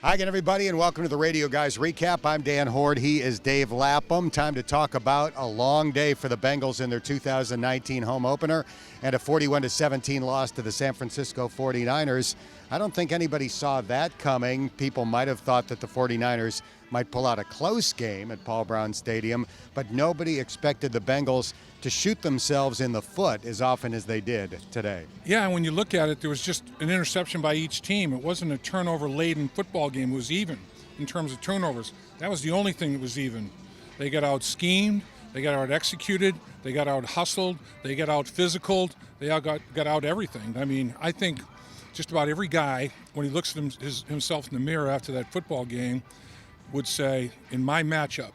Hi again, everybody, and welcome to the Radio Guys Recap. I'm Dan Hoard. He is Dave Lapham. Time to talk about a long day for the Bengals in their 2019 home opener and a 41-17 loss to the San Francisco 49ers. I don't think anybody saw that coming. People might have thought that the 49ers might pull out a close game at Paul Brown Stadium, but nobody expected the Bengals to shoot themselves in the foot as often as they did today. Yeah, and when you look at it, there was just an interception by each team. It wasn't a turnover-laden football game. It was even in terms of turnovers. That was the only thing that was even. They got out-schemed, they got out-executed, they got out-hustled, they got out-physicaled, they all got out everything. I mean, I think just about every guy, when he looks at himself in the mirror after that football game, would say, in my matchup,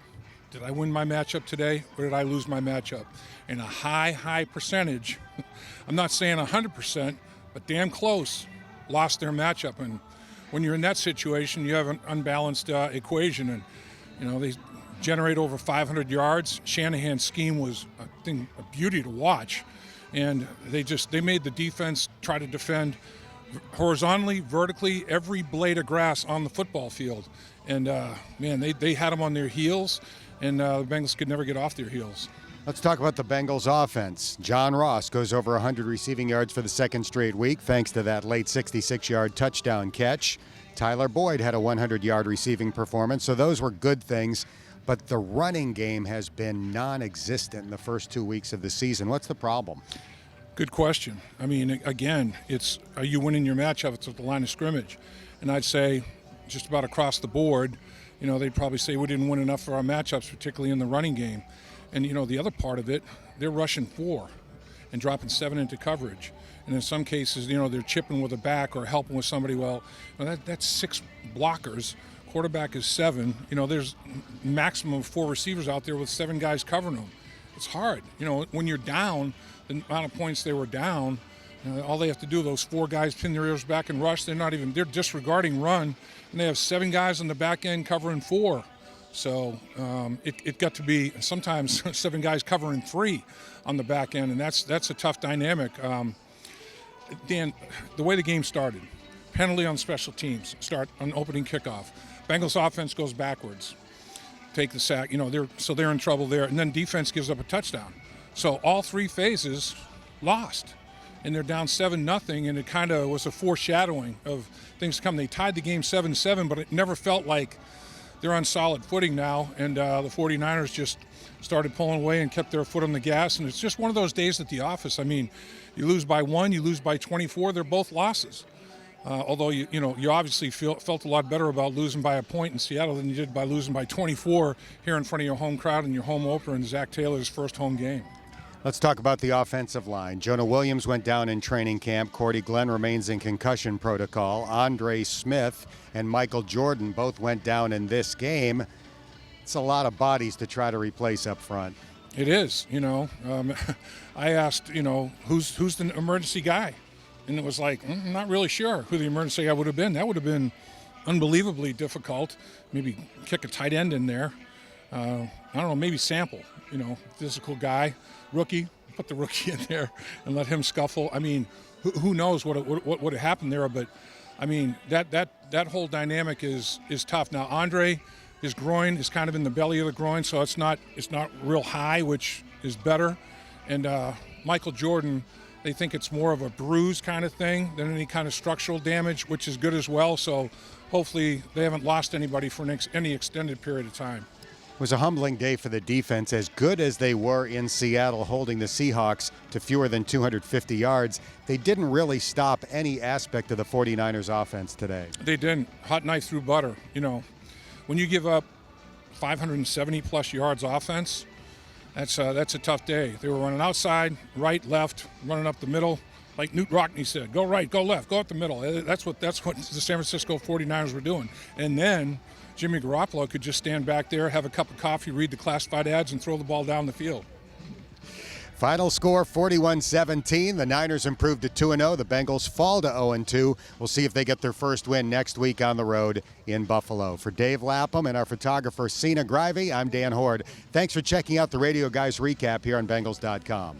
did I win my matchup today or did I lose my matchup? And a high percentage, I'm not saying 100%, but damn close, lost their matchup. And when you're in that situation, you have an unbalanced equation. And, you know, they generate over 500 yards. Shanahan's scheme was, I think, a beauty to watch. And they made the defense try to defend horizontally, vertically, every blade of grass on the football field. And, man, they had them on their heels, and the Bengals could never get off their heels. Let's talk about the Bengals offense. John Ross goes over 100 receiving yards for the second straight week thanks to that late 66-yard touchdown catch. Tyler Boyd had a 100-yard receiving performance, so those were good things. But the running game has been non-existent in the first 2 weeks of the season. What's the problem? Good question. I mean, again, it's are you winning your matchup? It's at the line of scrimmage. And I'd say just about across the board, you know, they'd probably say we didn't win enough for our matchups, particularly in the running game. And, you know, the other part of it, they're rushing 4 and dropping 7 into coverage. And in some cases, you know, they're chipping with a back or helping with somebody. Well, that's 6 blockers. Quarterback is 7. You know, there's maximum of 4 receivers out there with 7 guys covering them. It's hard. You know, when you're down, the amount of points they were down, all they have to do, those 4 guys pin their ears back and rush. They're disregarding run, and they have 7 guys on the back end covering 4. So it got to be sometimes 7 guys covering 3 on the back end, and that's a tough dynamic. Dan, the way the game started, penalty on special teams, start on opening kickoff. Bengals offense goes backwards, take the sack. You know, they're in trouble there, and then defense gives up a touchdown. So all 3 phases lost, and they're down 7-0, and it kind of was a foreshadowing of things to come. They tied the game 7-7, but it never felt like they're on solid footing now, and the 49ers just started pulling away and kept their foot on the gas, and it's just one of those days at the office. I mean, you lose by 1, you lose by 24, they're both losses. Although, you obviously felt a lot better about losing by a point in Seattle than you did by losing by 24 here in front of your home crowd in your home opener in Zach Taylor's first home game. Let's talk about the offensive line. Jonah Williams went down in training camp. Cordy Glenn remains in concussion protocol. Andre Smith and Michael Jordan both went down in this game. It's a lot of bodies to try to replace up front. It is, I asked, who's the emergency guy? And it was like, I'm not really sure who the emergency guy would have been. That would have been unbelievably difficult. Maybe kick a tight end in there. I don't know, maybe Sample, physical guy, rookie, put the rookie in there and let him scuffle. I mean, who knows what would have happened there, but I mean, that whole dynamic is tough. Now, Andre, his groin is kind of in the belly of the groin, so it's not real high, which is better. And Michael Jordan, they think it's more of a bruise kind of thing than any kind of structural damage, which is good as well. So hopefully they haven't lost anybody for any extended period of time. It was a humbling day for the defense. As good as they were in Seattle holding the Seahawks to fewer than 250 yards, they didn't really stop any aspect of the 49ers offense today. They didn't. Hot knife through butter. When you give up 570-plus yards offense, that's a tough day. They were running outside, right, left, running up the middle. Like Newt Rockne said, go right, go left, go up the middle. That's what the San Francisco 49ers were doing. And then Jimmy Garoppolo could just stand back there, have a cup of coffee, read the classified ads, and throw the ball down the field. Final score, 41-17. The Niners improved to 2-0. The Bengals fall to 0-2. We'll see if they get their first win next week on the road in Buffalo. For Dave Lapham and our photographer, Sina Grivey, I'm Dan Hoard. Thanks for checking out the Radio Guys Recap here on Bengals.com.